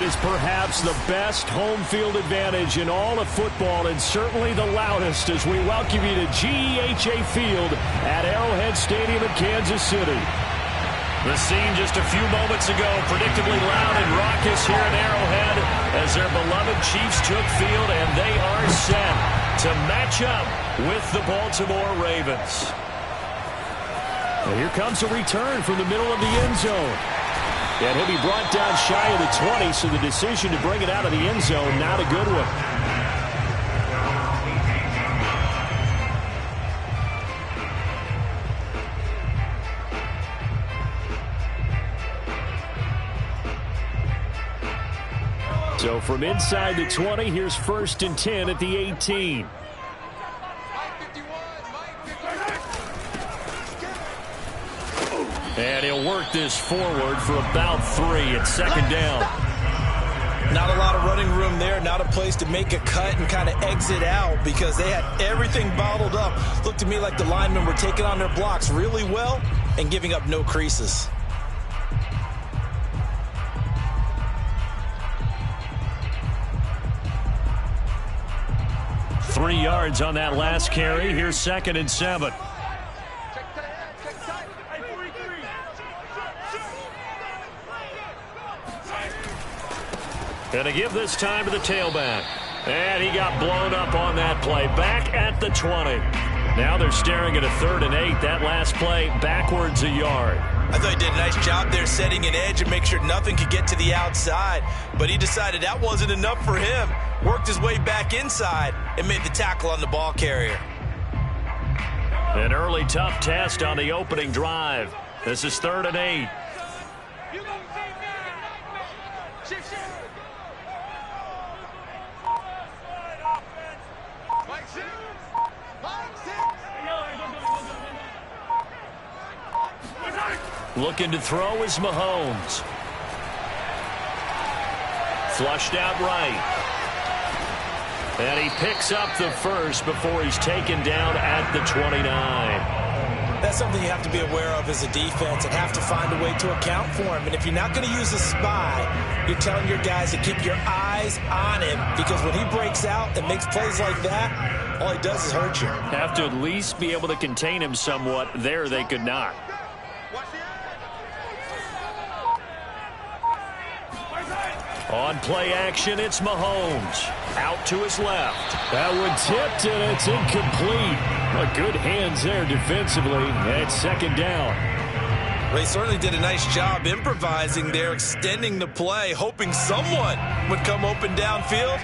It is perhaps the best home field advantage in all of football, and certainly the loudest, as we welcome you to GEHA Field at Arrowhead Stadium in Kansas City. The scene just a few moments ago, predictably loud and raucous here at Arrowhead as their beloved Chiefs took field, and they are set to match up with the Baltimore Ravens. And here comes a return from the middle of the end zone. And he'll be brought down shy of the 20, so the decision to bring it out of the end zone, not a good one. So from inside the 20, here's 1st and 10 at the 18. And he'll work this forward for about 3 at 2nd down. Not a lot of running room there, not a place to make a cut and kind of exit out because they had everything bottled up. Looked to me like the linemen were taking on their blocks really well and giving up no creases. Three yards on that last carry. Here's 2nd and 7. And to give this time to the tailback. And he got blown up on that play. Back at the 20. Now they're staring at a 3rd and 8. That last play backwards a yard. I thought he did a nice job there setting an edge and make sure nothing could get to the outside. But he decided that wasn't enough for him. Worked his way back inside and made the tackle on the ball carrier. An early tough test on the opening drive. This is 3rd and 8. Looking to throw is Mahomes. Flushed out right. And he picks up the first before he's taken down at the 29. That's something you have to be aware of as a defense and have to find a way to account for him. And if you're not going to use a spy, you're telling your guys to keep your eyes on him, because when he breaks out and makes plays like that, all he does is hurt you. Have to at least be able to contain him somewhat. There they could not. On play action, it's Mahomes. Out to his left. That one tipped, and it's incomplete. But good hands there defensively. And it's 2nd down. They certainly did a nice job improvising there, extending the play, hoping someone would come open downfield,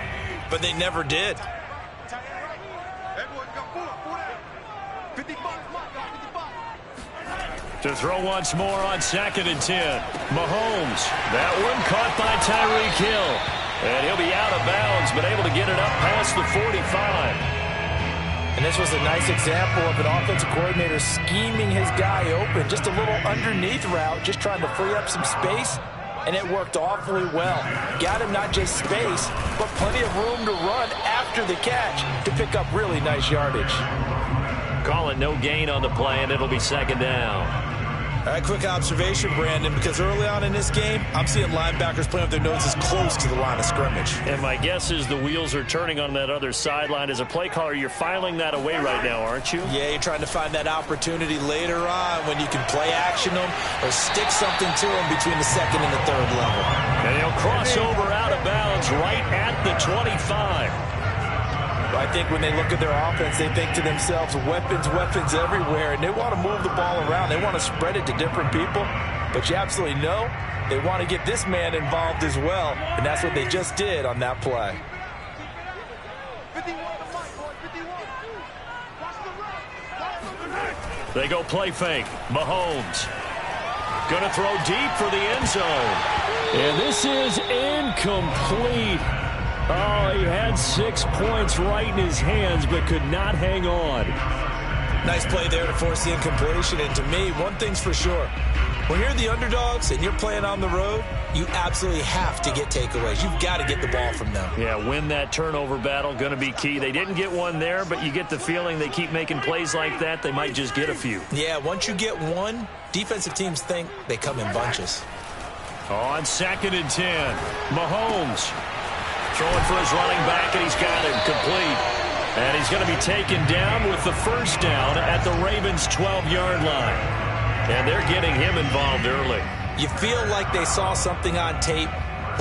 but they never did. To throw once more on 2nd and 10. Mahomes. That one caught by Tyreek Hill. And he'll be out of bounds, but able to get it up past the 45. And this was a nice example of an offensive coordinator scheming his guy open. Just a little underneath route, just trying to free up some space. And it worked awfully well. Got him not just space, but plenty of room to run after the catch to pick up really nice yardage. Call it no gain on the play, and it'll be 2nd down. All right, quick observation, Brandon, because early on in this game, I'm seeing linebackers playing with their noses close to the line of scrimmage. And my guess is the wheels are turning on that other sideline. As a play caller, you're filing that away right now, aren't you? Yeah, you're trying to find that opportunity later on when you can play action them or stick something to them between the 2nd and the 3rd level. And he'll cross over out of bounds right at the 25. I think when they look at their offense, they think to themselves, weapons everywhere, and they want to move the ball around. They want to spread it to different people, but you absolutely know they want to get this man involved as well, and that's what they just did on that play. They go play fake. Mahomes going to throw deep for the end zone. And this is incomplete. Oh, he had 6 points right in his hands, but could not hang on. Nice play there to force the incompletion. And to me, one thing's for sure. When you're the underdogs and you're playing on the road, you absolutely have to get takeaways. You've got to get the ball from them. Yeah, win that turnover battle, going to be key. They didn't get one there, but you get the feeling they keep making plays like that, they might just get a few. Yeah, once you get one, defensive teams think they come in bunches. On 2nd and 10, Mahomes throwing for his running back, and he's got it complete. And he's going to be taken down with the first down at the Ravens' 12-yard line. And they're getting him involved early. You feel like they saw something on tape,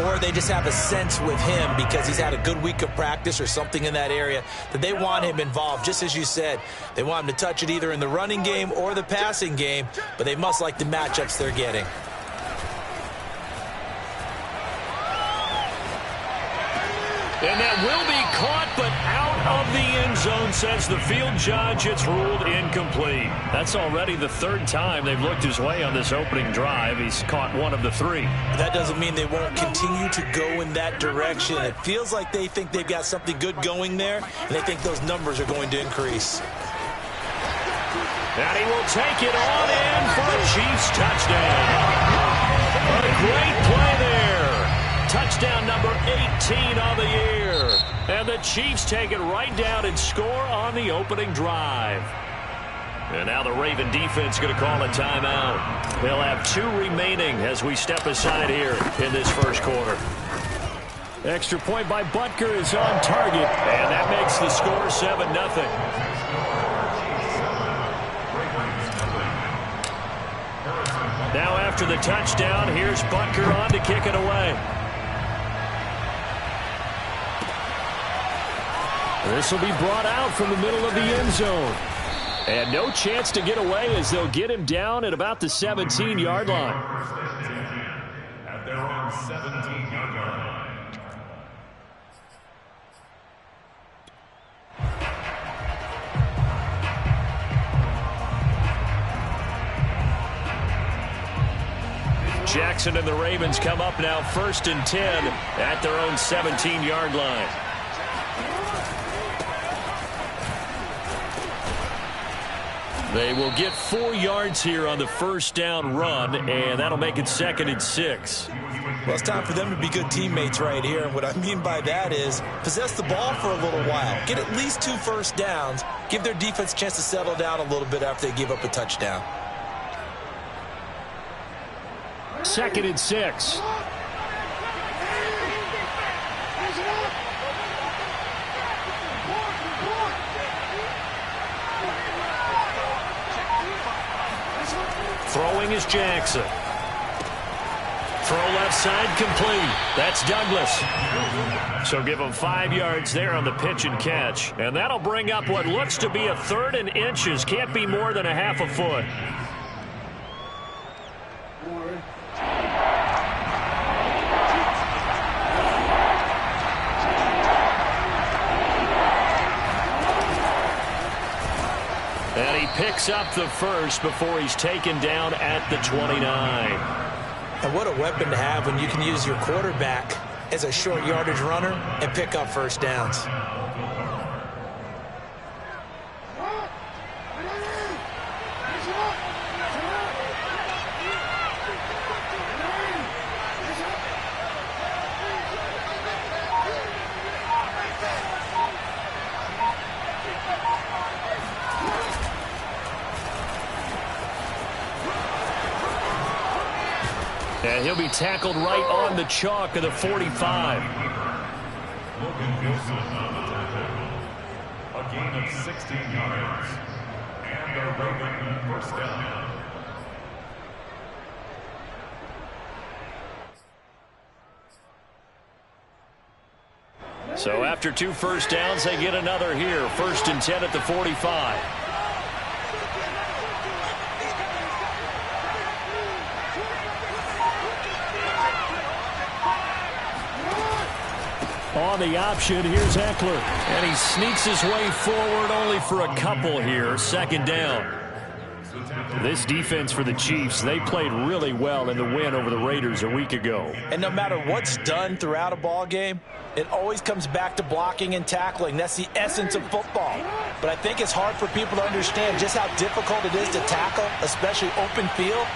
or they just have a sense with him because he's had a good week of practice or something in that area that they want him involved. Just as you said, they want him to touch it either in the running game or the passing game, but they must like the matchups they're getting. And that will be caught, but out of the end zone, says the field judge. It's ruled incomplete. That's already the 3rd time they've looked his way on this opening drive. He's caught one of the 3. That doesn't mean they won't continue to go in that direction. It feels like they think they've got something good going there, and they think those numbers are going to increase. And he will take it on in for a Chiefs touchdown. A great play there. Touchdown number 18 on the year. And the Chiefs take it right down and score on the opening drive. And now the Raven defense going to call a timeout. They'll have 2 remaining as we step aside here in this first quarter. Extra point by Butker is on target. And that makes the score 7-0. Now after the touchdown, here's Butker on to kick it away. This will be brought out from the middle of the end zone. And no chance to get away as they'll get him down at about the 17-yard line. At their own 17-yard line. Jackson and the Ravens come up now 1st and 10 at their own 17-yard line. They will get 4 yards here on the first down run, and that'll make it 2nd and 6. Well, it's time for them to be good teammates right here. And what I mean by that is possess the ball for a little while. Get at least 2 first downs. Give their defense a chance to settle down a little bit after they give up a touchdown. 2nd and 6. Throwing is Jackson. Throw left side complete. That's Douglas. So give him 5 yards there on the pitch and catch. And that'll bring up what looks to be a 3rd and inches. Can't be more than a half a foot. And he picks up the first before he's taken down at the 29. And what a weapon to have when you can use your quarterback as a short yardage runner and pick up first downs. And he'll be tackled right on the chalk of the 45. Logan Gilson on the tackle. A gain of 16 yards. And a Raven first down. So after 2 first downs, they get another here. 1st and 10 at the 45. On the option, here's Eckler. And he sneaks his way forward only for a couple here. 2nd down. This defense for the Chiefs, they played really well in the win over the Raiders a week ago. And no matter what's done throughout a ball game, it always comes back to blocking and tackling. That's the essence of football. But I think it's hard for people to understand just how difficult it is to tackle, especially open field.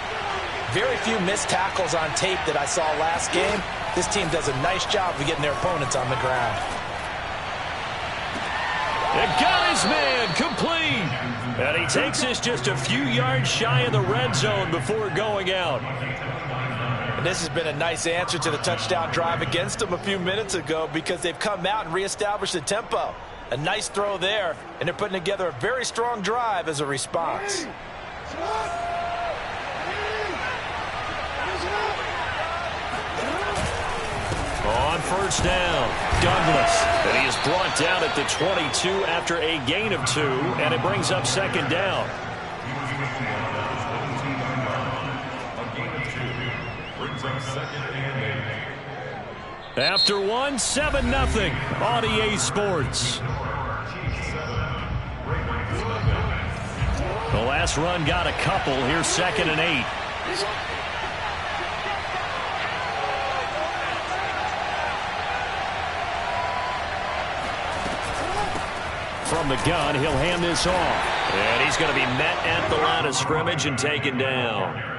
Very few missed tackles on tape that I saw last game. This team does a nice job of getting their opponents on the ground. And got his man complete. And he takes this just a few yards shy of the red zone before going out. This has been a nice answer to the touchdown drive against them a few minutes ago because they've come out and reestablished the tempo. A nice throw there, and they're putting together a very strong drive as a response. On first down, Douglas. And he is brought down at the 22 after a gain of 2, and it brings up second down. After 1, 7-0 on EA Sports. The last run got a couple. Here's 2nd and 8. From the gun, he'll hand this off. And he's going to be met at the line of scrimmage and taken down.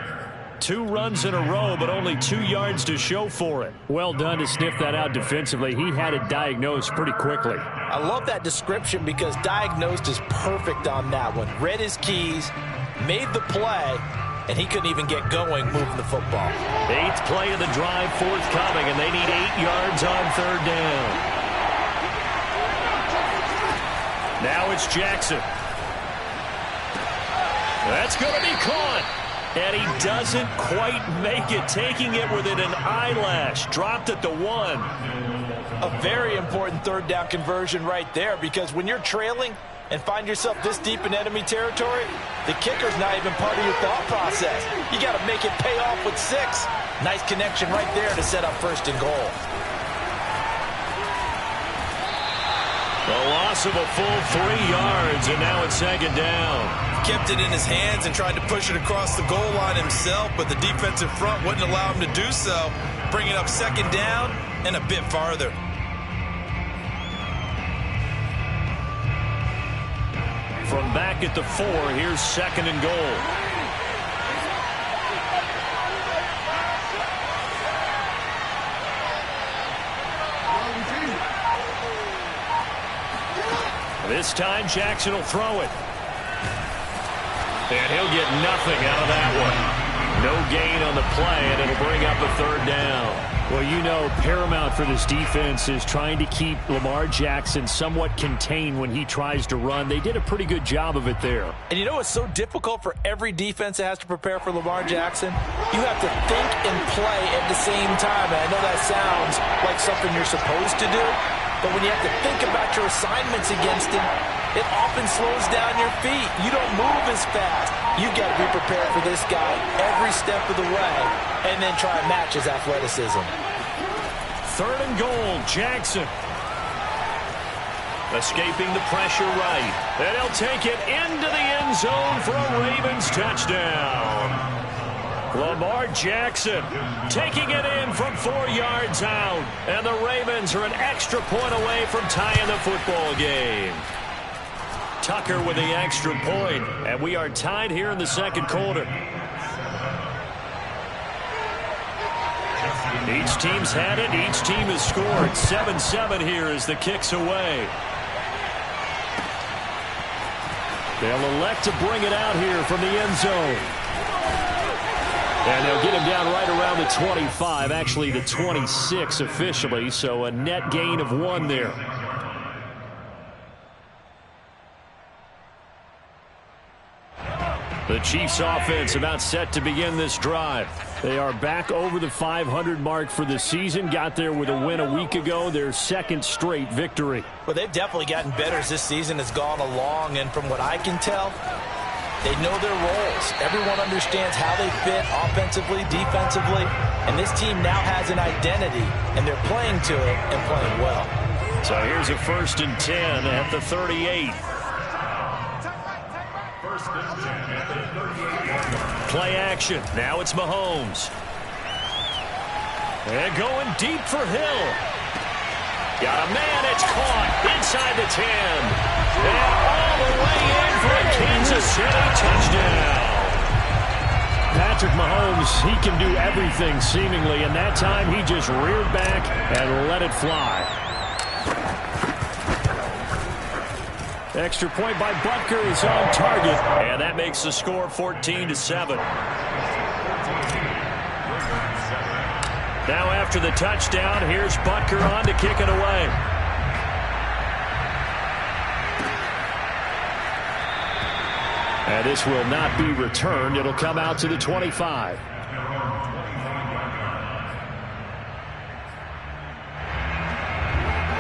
2 runs in a row, but only 2 yards to show for it. Well done to sniff that out defensively. He had it diagnosed pretty quickly. I love that description because diagnosed is perfect on that one. Read his keys, made the play, and he couldn't even get going moving the football. 8th play of the drive forthcoming, and they need 8 yards on 3rd down. Now it's Jackson. That's going to be caught. And he doesn't quite make it, taking it within an eyelash. Dropped at the 1. A very important 3rd down conversion right there, because when you're trailing and find yourself this deep in enemy territory, the kicker's not even part of your thought process. You got to make it pay off with 6. Nice connection right there to set up 1st and goal. The loss of a full 3 yards, and now it's 2nd down. Kept it in his hands and tried to push it across the goal line himself, but the defensive front wouldn't allow him to do so, bringing up 2nd down and a bit farther. From back at the 4, here's 2nd and goal. This time, Jackson will throw it. And he'll get nothing out of that one. No gain on the play, and it'll bring up a 3rd down. Well, you know, paramount for this defense is trying to keep Lamar Jackson somewhat contained when he tries to run. They did a pretty good job of it there. And you know it's so difficult for every defense that has to prepare for Lamar Jackson? You have to think and play at the same time. And I know that sounds like something you're supposed to do, but when you have to think about your assignments against him, it often slows down your feet. You don't move as fast. You've got to be prepared for this guy every step of the way and then try and match his athleticism. 3rd and goal, Jackson. Escaping the pressure right. And he'll take it into the end zone for a Ravens touchdown. Lamar Jackson taking it in from 4 yards out. And the Ravens are an extra point away from tying the football game. Tucker with the extra point, and we are tied here in the 2nd quarter. Each team's had it. Each team has scored. 7-7 here as the kick's away. They'll elect to bring it out here from the end zone. And they'll get him down right around the 25, actually the 26 officially, so a net gain of 1 there. The Chiefs offense about set to begin this drive. They are back over the 500 mark for the season. Got there with a win a week ago, their 2nd straight victory. Well, they've definitely gotten better as this season has gone along, and from what I can tell, they know their roles. Everyone understands how they fit offensively, defensively, and this team now has an identity, and they're playing to it and playing well. So here's a 1st and 10 at the 38. Play action. Now it's Mahomes. And going deep for Hill. Got a man. It's caught inside the 10. And all the way in for a Kansas City touchdown. Patrick Mahomes, he can do everything seemingly, and that time he just reared back and let it fly. Extra point by Butker is on target, and that makes the score 14-7. Now after the touchdown, here's Butker on to kick it away. And this will not be returned. It'll come out to the 25.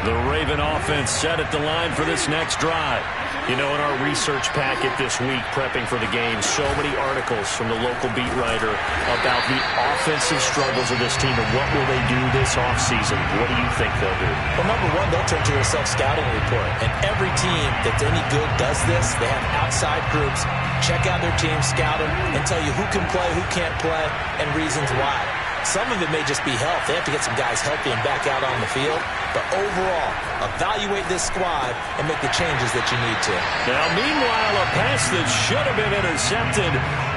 The Raven offense set at the line for this next drive. You know, in our research packet this week, prepping for the game, so many articles from the local beat writer about the offensive struggles of this team and what will they do this offseason. What do you think they'll do? Well, number one, they'll turn to their self-scouting report. And every team that's any good does this. They have outside groups, check out their team, scout them, and tell you who can play, who can't play, and reasons why. Some of it may just be health. They have to get some guys healthy and back out on the field. But overall, evaluate this squad and make the changes that you need to. Now, meanwhile, a pass that should have been intercepted,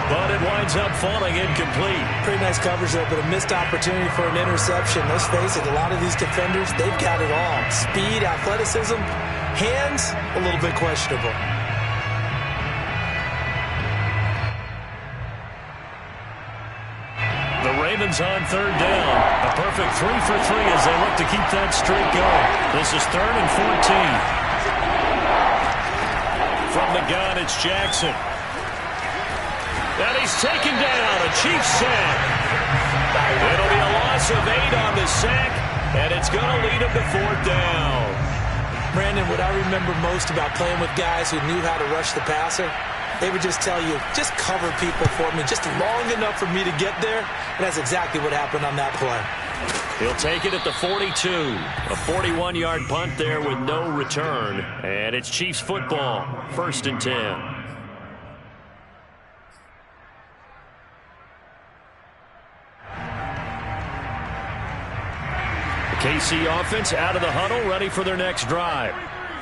but it winds up falling incomplete. Pretty nice coverage there, but a missed opportunity for an interception. Let's face it, a lot of these defenders, they've got it all. Speed, athleticism, hands, a little bit questionable. The Ravens on third down. A perfect 3 for 3 as they look to keep that streak going. This is 3rd and 14. From the gun, it's Jackson. And he's taken down. A Chiefs sack. It'll be a loss of 8 on the sack, and it's going to lead him to 4th down. Brandon, what I remember most about playing with guys who knew how to rush the passer, they would just tell you, just cover people for me, just long enough for me to get there. And that's exactly what happened on that play. He'll take it at the 42. A 41-yard punt there with no return. And it's Chiefs football, 1st and 10. KC offense out of the huddle, ready for their next drive.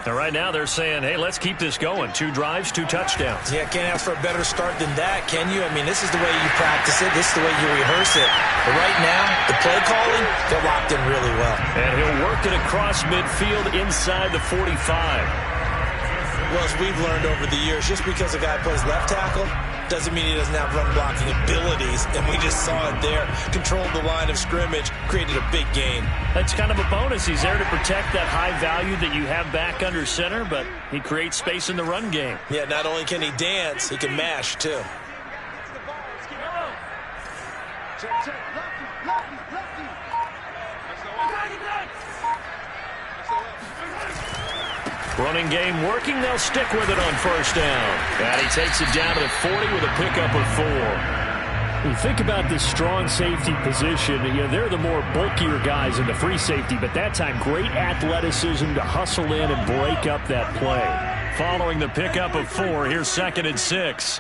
And right now they're saying, hey, let's keep this going. 2 drives, 2 touchdowns. Yeah, can't ask for a better start than that, can you? I mean, this is the way you practice it. This is the way you rehearse it. But right now, the play calling, they're locked in really well. And he'll work it across midfield inside the 45. Well, as we've learned over the years, just because a guy plays left tackle doesn't mean he doesn't have run blocking abilities, and we just saw it there. Controlled the line of scrimmage, created a big gain. That's kind of a bonus. He's there to protect that high value that you have back under center, but he creates space in the run game. Yeah, not only can he dance, he can mash, too. Running game working. They'll stick with it on 1st down. And he takes it down to the 40 with a pickup of 4. When you think about this strong safety position, you know, they're the more bulkier guys in the free safety, but that time great athleticism to hustle in and break up that play. Following the pickup of 4, here's 2nd and 6.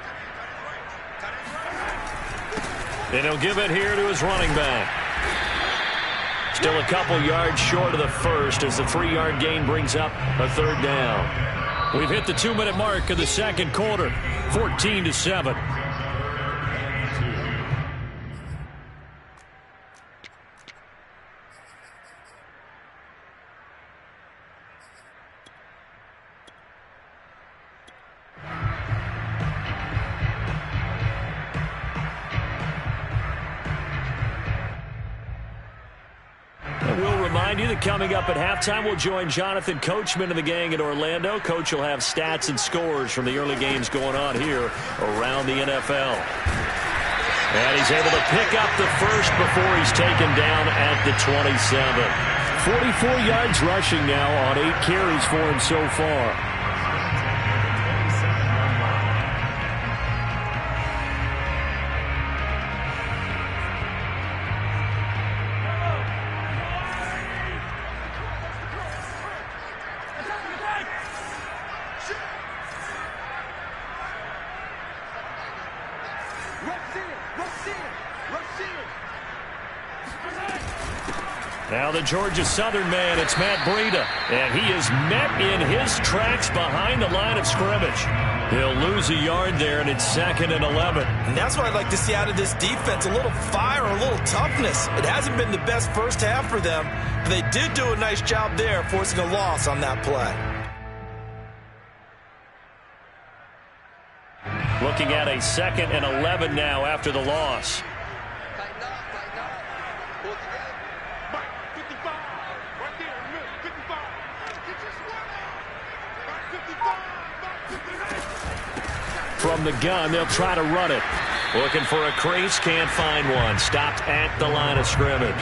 And he'll give it here to his running back. Still a couple yards short of the first as the 3-yard gain brings up a 3rd down. We've hit the 2-minute mark of the 2nd quarter, 14-7. Coming up at halftime, we'll join Jonathan Coachman and the gang in Orlando. Coach will have stats and scores from the early games going on here around the NFL. And he's able to pick up the first before he's taken down at the 27. 44 yards rushing now on 8 carries for him so far. Now the Georgia Southern man, it's Matt Breida, and he is met in his tracks behind the line of scrimmage. He'll lose a yard there, and it's 2nd and 11. And that's what I'd like to see out of this defense, a little fire, a little toughness. It hasn't been the best first half for them, but they did do a nice job there, forcing a loss on that play. Looking at a 2nd and 11 now after the loss. From the gun, they'll try to run it. Looking for a crease, can't find one. Stopped at the line of scrimmage.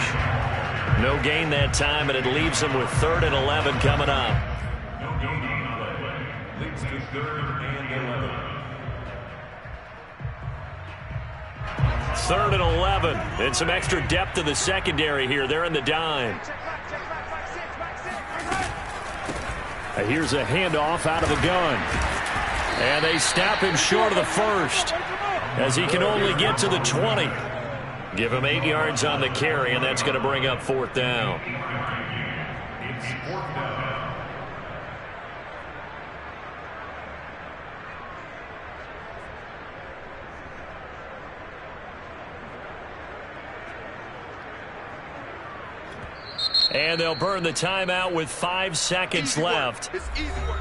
No gain that time, and it leaves them with 3rd and 11 coming up. No gain on the play. Leads to 3rd and 11. 3rd and 11. And some extra depth in the secondary here. They're in the dime. Here's a handoff out of the gun. And they stop him short of the first, as he can only get to the 20. Give him 8 yards on the carry, and that's going to bring up 4th down. It's 4th down. And they'll burn the timeout with 5 seconds left.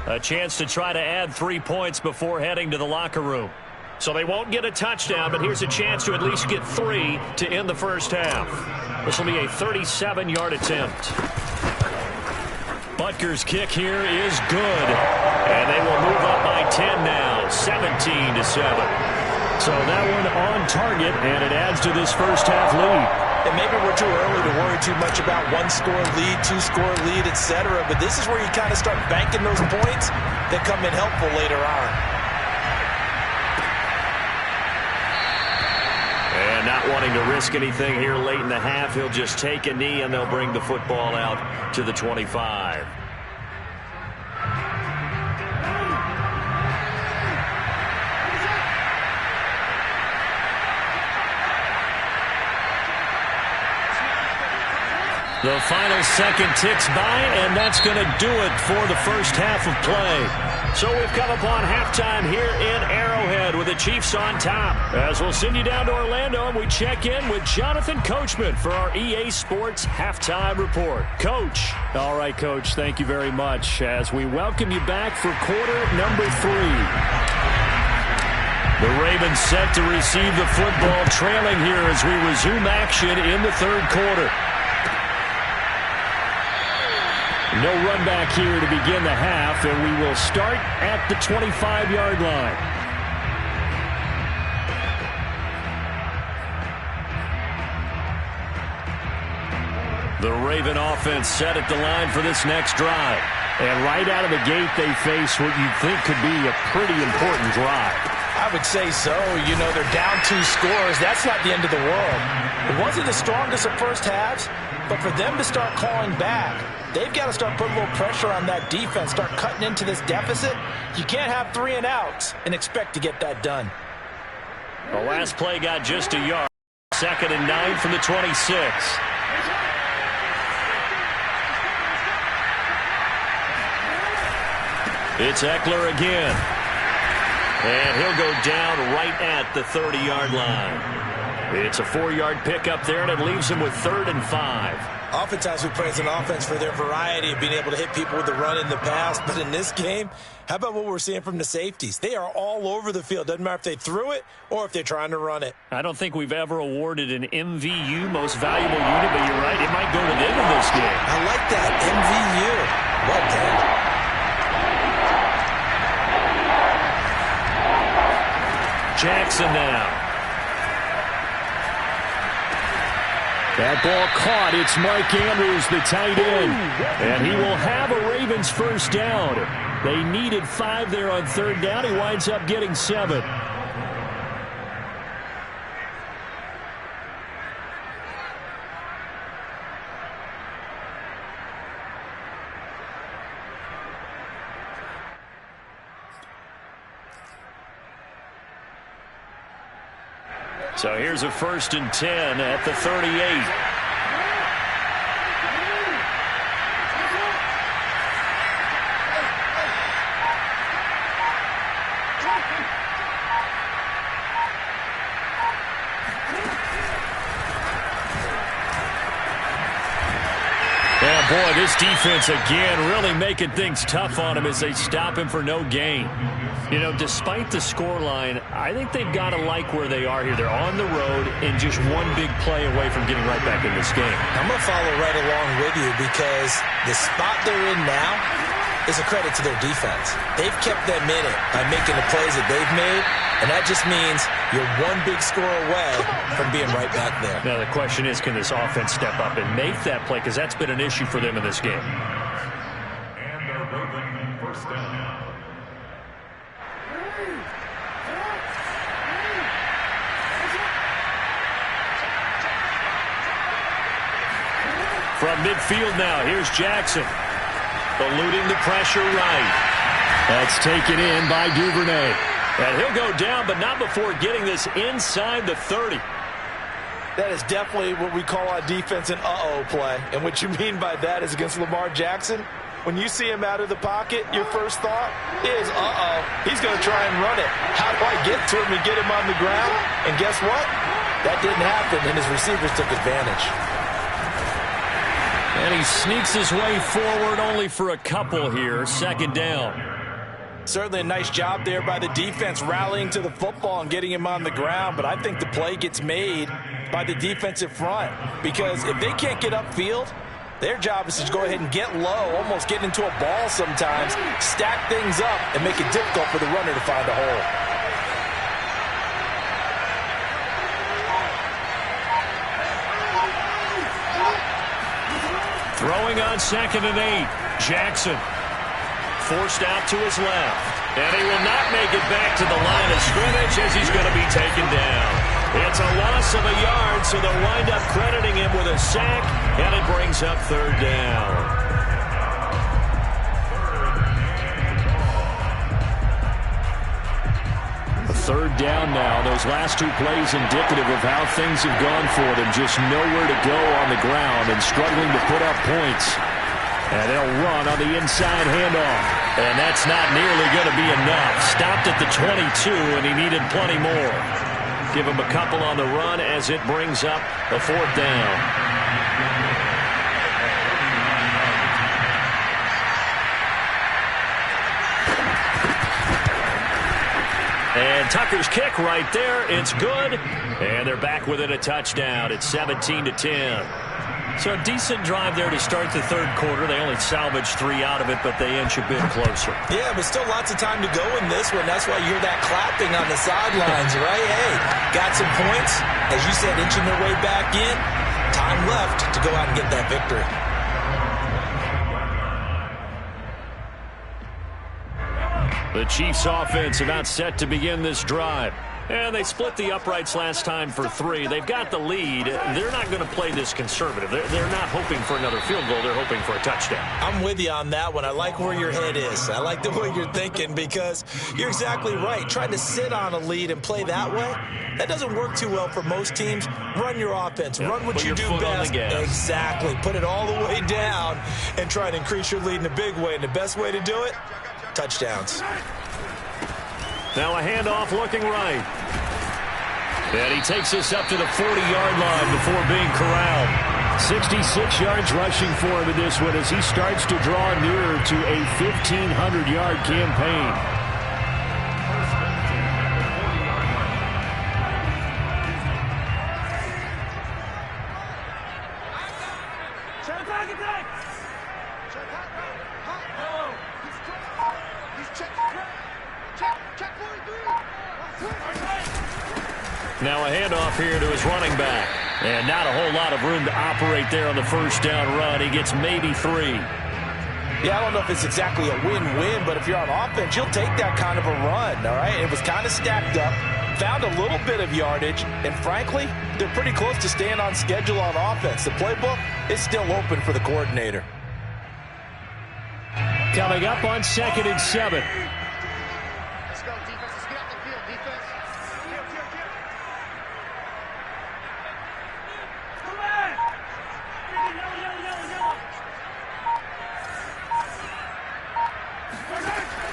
A chance to try to add 3 points before heading to the locker room. So they won't get a touchdown, but here's a chance to at least get 3 to end the first half. This will be a 37-yard attempt. Butker's kick here is good. And they will move up by 10 now, 17-7. So that one on target, and it adds to this first half lead. And maybe we're too early to worry too much about 1-score lead, 2-score lead, etc. But this is where you kind of start banking those points that come in helpful later on. And not wanting to risk anything here late in the half, he'll just take a knee, and they'll bring the football out to the 25. The final second ticks by, and that's going to do it for the first half of play. So we've come upon halftime here in Arrowhead with the Chiefs on top. As we'll send you down to Orlando, and we check in with Jonathan Coachman for our EA Sports Halftime Report. Coach. All right, Coach, thank you very much as we welcome you back for quarter number 3. The Ravens set to receive the football, trailing here as we resume action in the third quarter. No run back here to begin the half, and we will start at the 25-yard line. The Raven offense set at the line for this next drive. And right out of the gate, they face what you'd think could be a pretty important drive. I would say so. You know, they're down 2 scores. That's not the end of the world. It wasn't the strongest of first halves, but for them to start calling back, they've got to start putting a little pressure on that defense, start cutting into this deficit. You can't have 3 and outs and expect to get that done. The last play got just a yard. 2nd and 9 from the 26. It's Eckler again. And he'll go down right at the 30-yard line. It's a 4-yard pickup there, and it leaves him with 3rd and 5. Oftentimes we praise an offense for their variety of being able to hit people with the run in the pass. But in this game, how about what we're seeing from the safeties? They are all over the field. Doesn't matter if they threw it or if they're trying to run it. I don't think we've ever awarded an MVU, most valuable unit, but you're right, it might go to them in this game. I like that, MVU. Well done. Jackson now. That ball caught. It's Mike Andrews, the tight end. And he will have a Ravens first down. They needed 5 there on 3rd down. He winds up getting 7. So here's a 1st and 10 at the 38. Yeah, boy, this defense again really making things tough on him as they stop him for no gain. You know, despite the scoreline, I think they've got to like where they are here. They're on the road and just one big play away from getting right back in this game. I'm going to follow right along with you because the spot they're in now is a credit to their defense. They've kept them in it by making the plays that they've made, And that just means you're one big score away from being right back there. Now the question is, can this offense step up and make that play? Because that's been an issue for them in this game. And a Raven first down. From midfield now, here's Jackson. Eluding the pressure right. That's taken in by Duvernay. And he'll go down, but not before getting this inside the 30. That is definitely what we call on defense an uh-oh play. And what you mean by that is against Lamar Jackson, when you see him out of the pocket, your first thought is, uh-oh, he's going to try and run it. How do I get to him and get him on the ground? And guess what? That didn't happen, and his receivers took advantage. And he sneaks his way forward only for a couple here. Second down. Certainly a nice job there by the defense rallying to the football and getting him on the ground, but I think the play gets made by the defensive front because if they can't get upfield, their job is to go ahead and get low, almost get into a ball sometimes, stack things up, and make it difficult for the runner to find a hole. Throwing on 2nd and 8. Jackson forced out to his left. And he will not make it back to the line of scrimmage as he's going to be taken down. It's a loss of a yard, so they'll wind up crediting him with a sack, and it brings up 3rd down. Third down now. Those last two plays indicative of how things have gone for them. Just nowhere to go on the ground and struggling to put up points. And they'll run on the inside handoff. And that's not nearly going to be enough. Stopped at the 22, and he needed plenty more. Give him a couple on the run as it brings up a 4th down. And Tucker's kick right there. It's good. And they're back within a touchdown. It's 17-10. So a decent drive there to start the third quarter. They only salvaged 3 out of it, but they inch a bit closer. Yeah, but still lots of time to go in this one. That's why you hear that clapping on the sidelines, right? Hey, got some points. As you said, inching their way back in. Time left to go out and get that victory. The Chiefs offense about set to begin this drive. And they split the uprights last time for 3. They've got the lead. They're not going to play this conservative. They're not hoping for another field goal. They're hoping for a touchdown. I'm with you on that one. I like where your head is. I like the way you're thinking because you're exactly right. Trying to sit on a lead and play that way, that doesn't work too well for most teams. Run your offense. Yep. Run what Put you do best. Exactly. Put it all the way down and try and increase your lead in a big way. And the best way to do it, touchdowns. Now a handoff looking right. And he takes us up to the 40-yard line before being corralled. 66 yards rushing for him in this one as he starts to draw nearer to a 1,500-yard campaign. Now a handoff here to his running back. And not a whole lot of room to operate there on the first down run. He gets maybe 3. Yeah, I don't know if it's exactly a win-win, but if you're on offense, you'll take that kind of a run, all right? It was kind of stacked up, found a little bit of yardage, and frankly, they're pretty close to staying on schedule on offense. The playbook is still open for the coordinator. Coming up on 2nd and 7.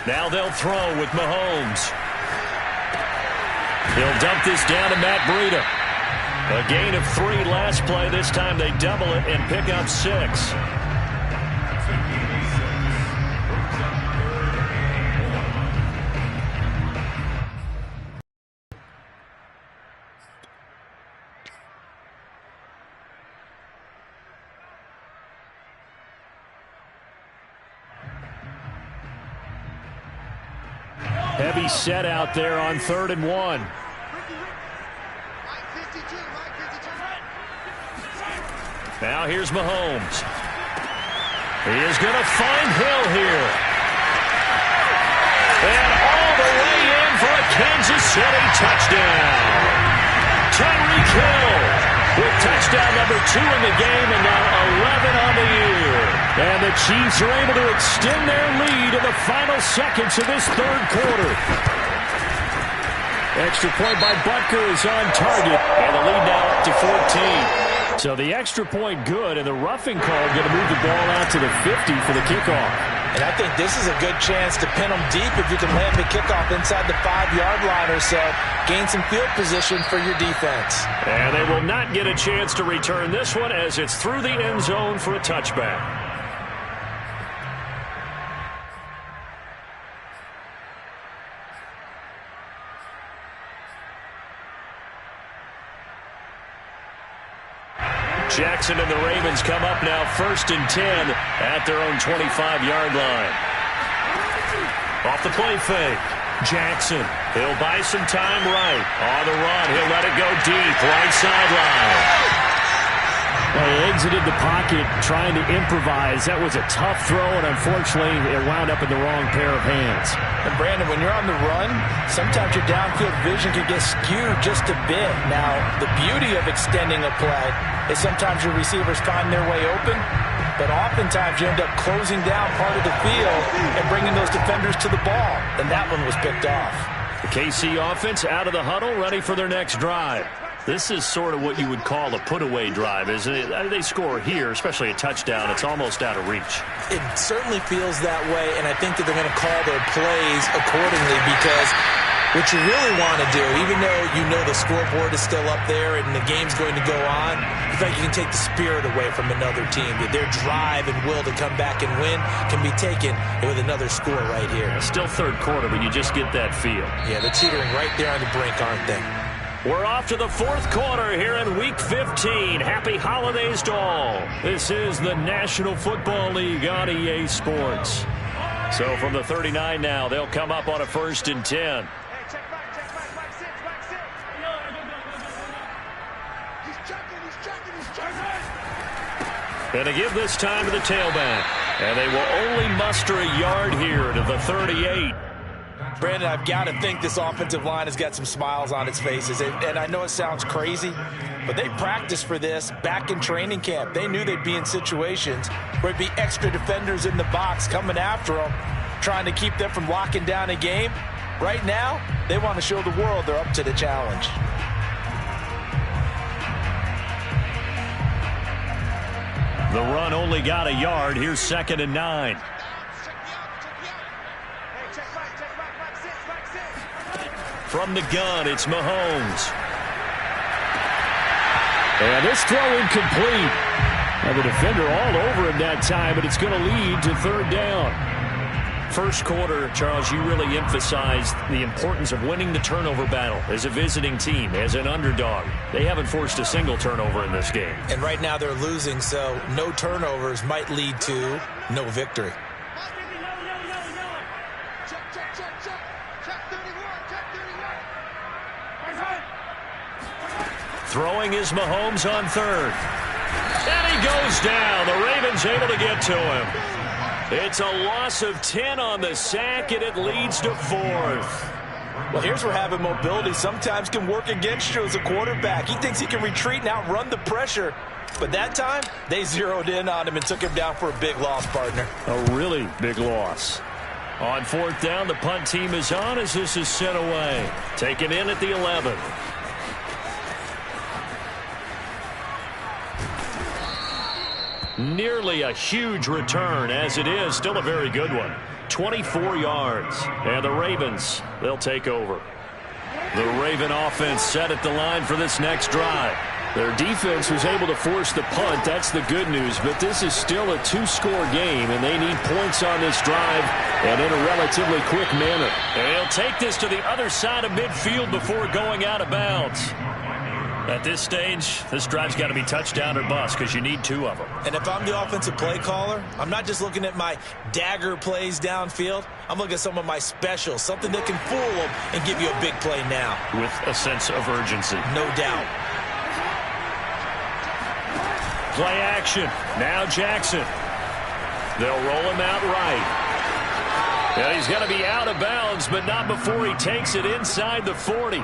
Now they'll throw with Mahomes. He'll dump this down to Matt Breida. A gain of 3 last play. This time they double it and pick up 6. Heavy set out there on 3rd and 1. Now here's Mahomes. He is going to find Hill here. And all the way in for a Kansas City touchdown. Tyreek Hill with touchdown number 2 in the game and now 11 on the year. And the Chiefs are able to extend their lead in the final seconds of this 3rd quarter. Extra point by Butker is on target. And the lead now up to 14. So the extra point good, and the roughing call going to move the ball out to the 50 for the kickoff. And I think this is a good chance to pin them deep if you can land the kickoff inside the 5-yard line or so. Gain some field position for your defense. And they will not get a chance to return this one as it's through the end zone for a touchback. Jackson and the Ravens come up now 1st and 10 at their own 25-yard line. Off the play fake. Jackson, he'll buy some time right. On the run, he'll let it go deep. Right sideline. Well, he exited the pocket trying to improvise. That was a tough throw, and unfortunately, it wound up in the wrong pair of hands. And Brandon, when you're on the run, sometimes your downfield vision can get skewed just a bit. Now, the beauty of extending a play is sometimes your receivers find their way open, but oftentimes you end up closing down part of the field and bringing those defenders to the ball, and that one was picked off. The KC offense out of the huddle, ready for their next drive. This is sort of what you would call a put-away drive, isn't it? They score here, especially a touchdown. It's almost out of reach. It certainly feels that way, and I think that they're going to call their plays accordingly because what you really want to do, even though you know the scoreboard is still up there and the game's going to go on, you think you can take the spirit away from another team. That their drive and will to come back and win can be taken with another score right here. Still 3rd quarter, but you just get that feel. Yeah, they're teetering right there on the brink, aren't they? We're off to the 4th quarter here in Week 15. Happy holidays to all. This is the National Football League on EA Sports. So from the 39 now, they'll come up on a 1st and 10. And to give this time to the tailback. And they will only muster a yard here to the 38. Brandon, I've got to think this offensive line has got some smiles on its faces. And I know it sounds crazy, but they practiced for this back in training camp. They knew they'd be in situations where it'd be extra defenders in the box coming after them, trying to keep them from locking down a game. Right now, they want to show the world they're up to the challenge. The run only got a yard. Here's 2nd and 9. From the gun, it's Mahomes. And this throw incomplete. And the defender all over him that time, but it's going to lead to 3rd down. 1st quarter, Charles, you really emphasized the importance of winning the turnover battle as a visiting team, as an underdog. They haven't forced a single turnover in this game. And right now they're losing, so no turnovers might lead to no victory. Throwing is Mahomes on 3rd. And he goes down. The Ravens able to get to him. It's a loss of 10 on the sack, and it leads to 4th. Well, here's where having mobility sometimes can work against you as a quarterback. He thinks he can retreat and outrun the pressure. But that time, they zeroed in on him and took him down for a big loss, partner. A really big loss. On 4th down, the punt team is on as this is sent away. Taken in at the 11. Nearly a huge return, as it is still a very good one. 24 yards. And the Ravens, they'll take over. The Raven offense set at the line for this next drive. Their defense was able to force the punt. That's the good news. But this is still a 2-score game, and they need points on this drive and in a relatively quick manner. And they'll take this to the other side of midfield before going out of bounds. At this stage, this drive's got to be touchdown or bust because you need 2 of them. And if I'm the offensive play caller, I'm not just looking at my dagger plays downfield. I'm looking at some of my specials, something that can fool them and give you a big play now. With a sense of urgency. No doubt. Play action. Now Jackson. They'll roll him out right. And he's going to be out of bounds, but not before he takes it inside the 40.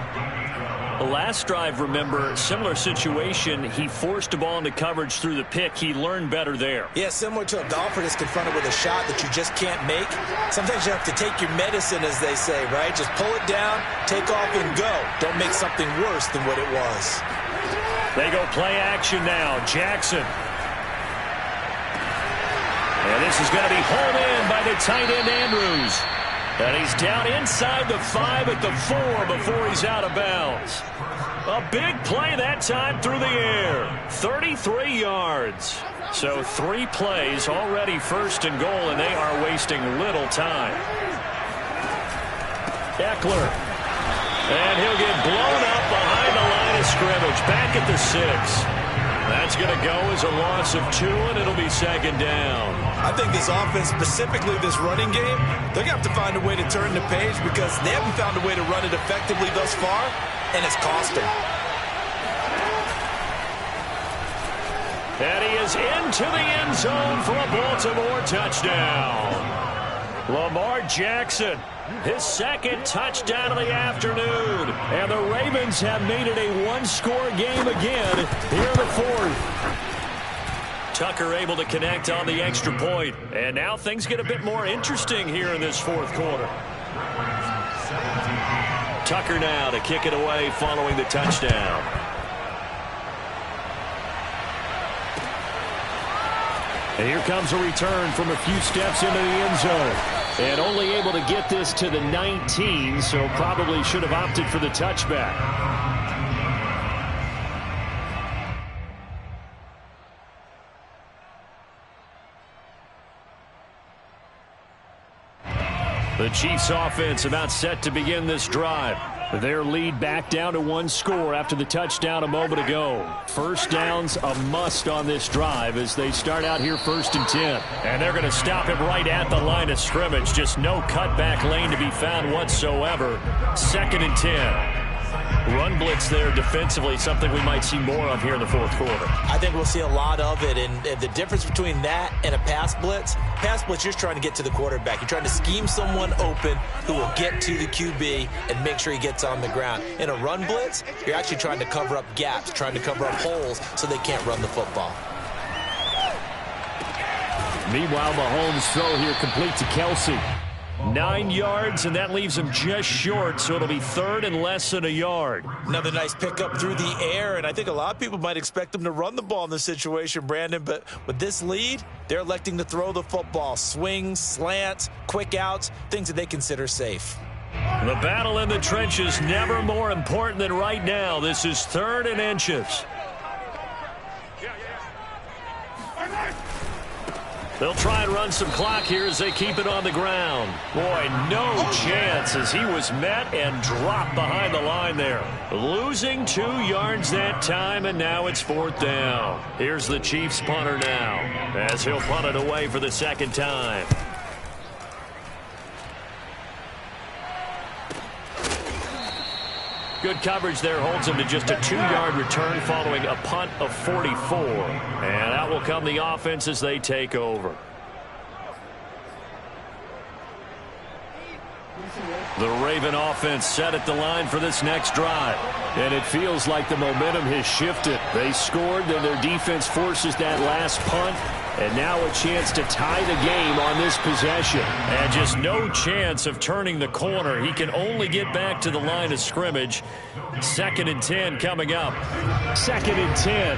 The last drive, remember, similar situation. He forced a ball into coverage through the pick. He learned better there. Yeah, similar to a golfer that's confronted with a shot that you just can't make. Sometimes you have to take your medicine, as they say, right? Just pull it down, take off, and go. Don't make something worse than what it was. They go play action now. Jackson. And this is going to be hauled in by the tight end, Andrews. And he's down inside the 5 at the 4 before he's out of bounds. A big play that time through the air. 33 yards. So 3 plays already first and goal, and they are wasting little time. Eckler. And he'll get blown up behind the line of scrimmage. Back at the 6. That's going to go as a loss of 2, and it'll be second down. I think this offense, specifically this running game, they're going to have to find a way to turn the page because they haven't found a way to run it effectively thus far, and it's cost them. And he is into the end zone for a Baltimore touchdown. Lamar Jackson, his second touchdown of the afternoon. And the Ravens have made it a one-score game again here in the 4th. Tucker able to connect on the extra point. And now things get a bit more interesting here in this 4th quarter. Tucker now to kick it away following the touchdown. And here comes a return from a few steps into the end zone. And only able to get this to the 19, so probably should have opted for the touchback. The Chiefs offense about set to begin this drive. Their lead back down to 1 score after the touchdown a moment ago. First downs a must on this drive as they start out here 1st and 10. And they're going to stop him right at the line of scrimmage. Just no cutback lane to be found whatsoever. 2nd and 10. Run blitz there defensively, something we might see more of here in the 4th quarter. I think we'll see a lot of it, and the difference between that and a pass blitz, you're just trying to get to the quarterback. You're trying to scheme someone open who will get to the QB and make sure he gets on the ground. In a run blitz, you're actually trying to cover up gaps, trying to cover up holes so they can't run the football. Meanwhile, Mahomes' throw here complete to Kelsey. 9 yards, and that leaves him just short, so it'll be 3rd and less than a yard. Another nice pickup through the air, and I think a lot of people might expect him to run the ball in this situation, Brandon, but with this lead, they're electing to throw the football. Swings, slants, quick outs, things that they consider safe. The battle in the trenches never more important than right now. This is 3rd and inches. They'll try and run some clock here as they keep it on the ground. Boy, no chance as he was met and dropped behind the line there. Losing 2 yards that time, and now it's 4th down. Here's the Chiefs punter now as he'll punt it away for the 2nd time. Good coverage there holds him to just a 2-yard return following a punt of 44. And out will come the offense as they take over. The Raven offense set at the line for this next drive. And it feels like the momentum has shifted. They scored, then their defense forces that last punt. And now a chance to tie the game on this possession. And just no chance of turning the corner. He can only get back to the line of scrimmage. 2nd and 10 coming up. 2nd and 10.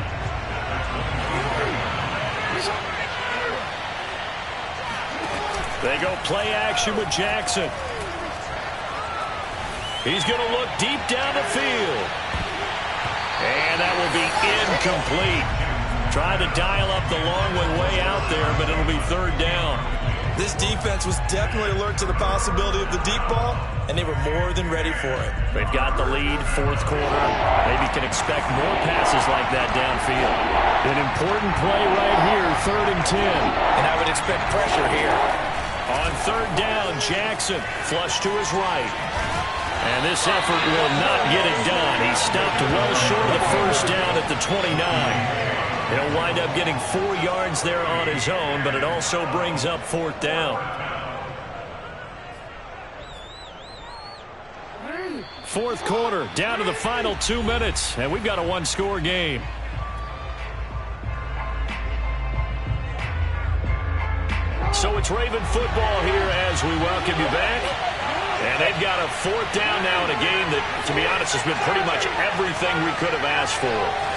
They go play action with Jackson. He's going to look deep down the field. And that will be incomplete. Trying to dial up the long one way out there, but it'll be 3rd down. This defense was definitely alert to the possibility of the deep ball, and they were more than ready for it. They've got the lead, fourth quarter. Maybe can expect more passes like that downfield. An important play right here, 3rd and 10. And I would expect pressure here. On 3rd down, Jackson flush to his right. And this effort will not get it done. He stopped well short of the first down at the 29. He'll wind up getting 4 yards there on his own, but it also brings up 4th down. 4th quarter, down to the final 2 minutes, and we've got a one-score game. So it's Raven football here as we welcome you back. And they've got a 4th down now in a game that, to be honest, has been pretty much everything we could have asked for.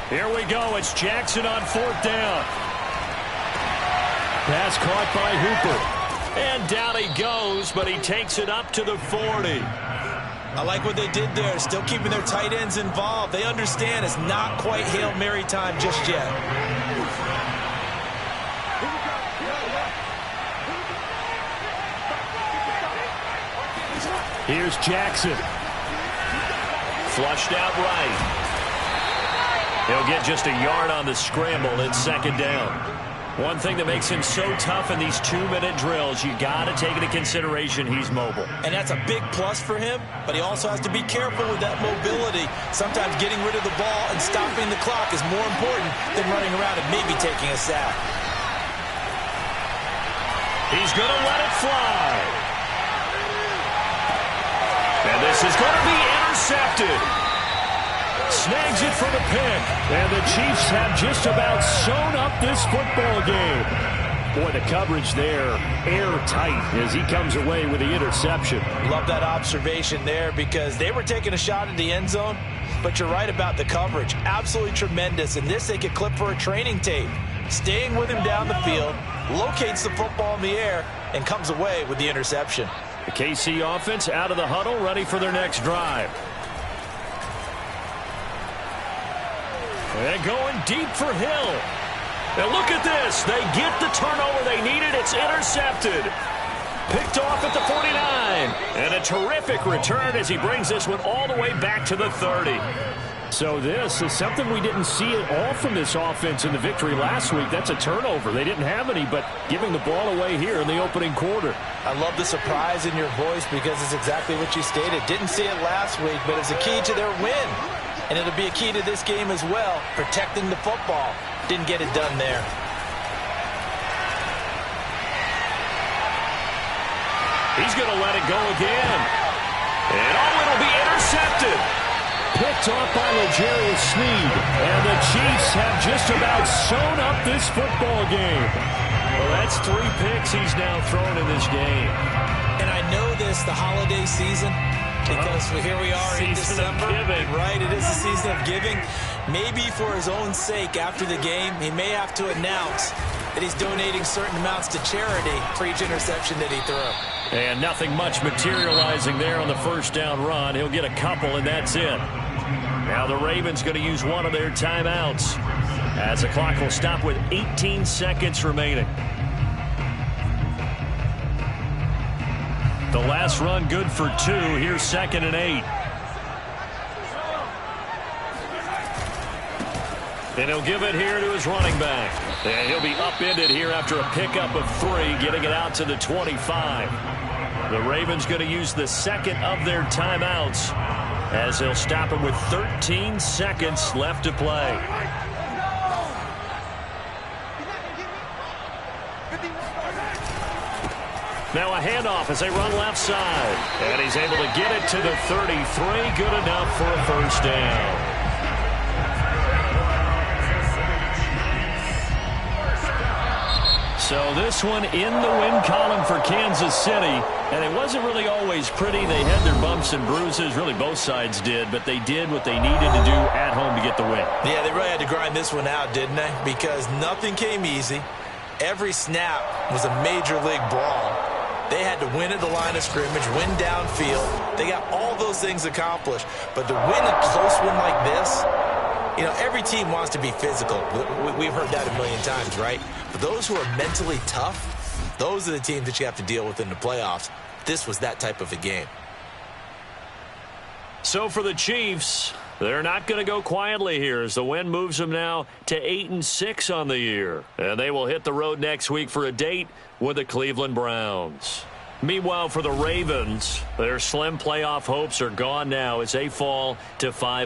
Here we go. It's Jackson on 4th down. Pass caught by Hooper. And down he goes, but he takes it up to the 40. I like what they did there, still keeping their tight ends involved. They understand it's not quite Hail Mary time just yet. Here's Jackson. Flushed out right. He'll get just a yard on the scramble. It's 2nd down. One thing that makes him so tough in these 2-minute drills, you got to take into consideration he's mobile. And that's a big plus for him, but he also has to be careful with that mobility. Sometimes getting rid of the ball and stopping the clock is more important than running around and maybe taking a sack. He's going to let it fly. And this is going to be intercepted. Snags it for the pick. And the Chiefs have just about sewn up this football game. Boy, the coverage there, airtight as he comes away with the interception. Love that observation there because they were taking a shot at the end zone, but you're right about the coverage. Absolutely tremendous. And this they could clip for a training tape. Staying with him down the field, locates the football in the air, and comes away with the interception. The KC offense out of the huddle, ready for their next drive. And going deep for Hill. And look at this. They get the turnover they needed. It's intercepted. Picked off at the 49. And a terrific return as he brings this one all the way back to the 30. So this is something we didn't see at all from this offense in the victory last week. That's a turnover. They didn't have any, but giving the ball away here in the opening quarter. I love the surprise in your voice because it's exactly what you stated. Didn't see it last week, but it's a key to their win. And it'll be a key to this game as well, protecting the football. Didn't get it done there. He's going to let it go again. And it'll be intercepted. Picked off by L'Jarius Sneed. And the Chiefs have just about sewn up this football game. Well, that's 3 picks he's now thrown in this game. And I know this, the holiday season, because here we are in December, right? It is the season of giving. Maybe for his own sake, after the game, he may have to announce that he's donating certain amounts to charity for each interception that he threw. And nothing much materializing there on the first down run. He'll get a couple, and that's it. Now the Ravens going to use one of their timeouts as the clock will stop with 18 seconds remaining. The last run good for 2. Here's 2nd and 8. And he'll give it here to his running back. And he'll be upended here after a pickup of 3, getting it out to the 25. The Ravens going to use the 2nd of their timeouts as they'll stop him with 13 seconds left to play. Now a handoff as they run left side. And he's able to get it to the 33. Good enough for a first down. So this one in the win column for Kansas City. And it wasn't really always pretty. They had their bumps and bruises. Really, both sides did. But they did what they needed to do at home to get the win. Yeah, they really had to grind this one out, didn't they? Because nothing came easy. Every snap was a major league brawl. They had to win at the line of scrimmage, win downfield. They got all those things accomplished. But to win a close one like this, you know, every team wants to be physical. We've heard that a million times, right? But those who are mentally tough, those are the teams that you have to deal with in the playoffs. This was that type of a game. So for the Chiefs, they're not going to go quietly here as the win moves them now to 8-6 on the year. And they will hit the road next week for a date with the Cleveland Browns. Meanwhile, for the Ravens, their slim playoff hopes are gone now as they fall to 5-8.